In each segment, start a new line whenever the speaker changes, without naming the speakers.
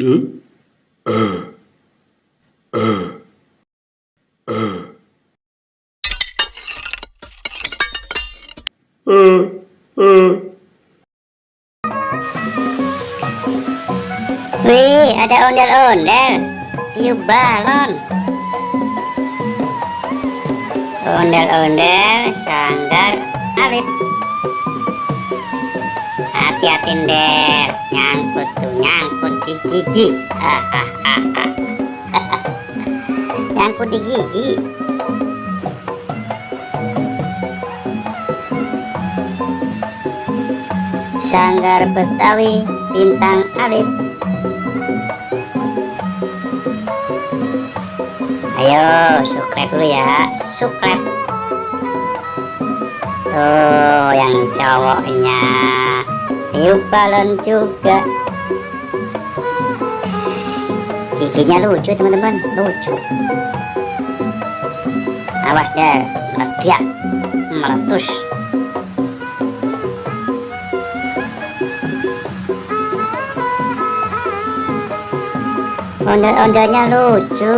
Wih, ada ondel-ondel tiup balon. Ondel-ondel sanggar Alif. Hati-hati Ndel, nyangkut tuh, nyangkut di gigi. Nyangkut di gigi. Sanggar Betawi Bintang Alif. Ayo subscribe dulu ya, subscribe. Tuh yang cowoknya tiup balon juga. Giginya lucu teman-teman, lucu. Awas deh, meledak, meletus. Ondel-ondelnya lucu.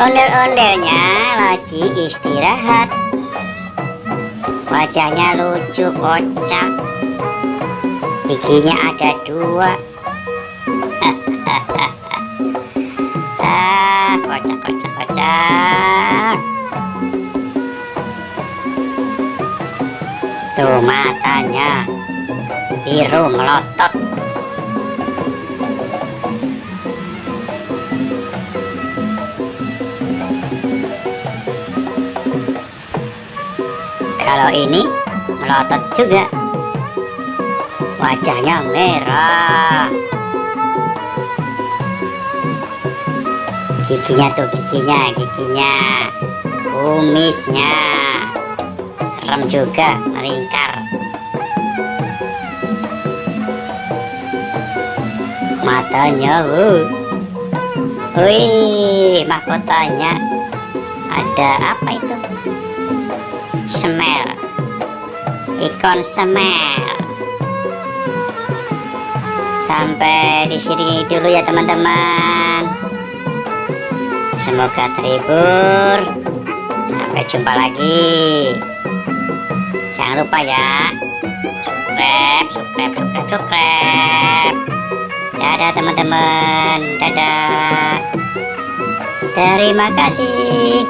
Ondel-ondelnya lagi istirahat. Wajahnya lucu, kocak. Giginya ada 2. Kocak, kocak, kocak. Tuh matanya biru melotot. Kalau ini melotot juga, wajahnya merah. Giginya tuh, giginya, kumisnya serem juga, melingkar. Matanya, wih, mahkotanya ada apa itu? Semel, ikon semel. Sampai di sini dulu ya teman-teman. Semoga terhibur. Sampai jumpa lagi. Jangan lupa ya, subscribe. Dadah teman-teman, dadah. Terima kasih.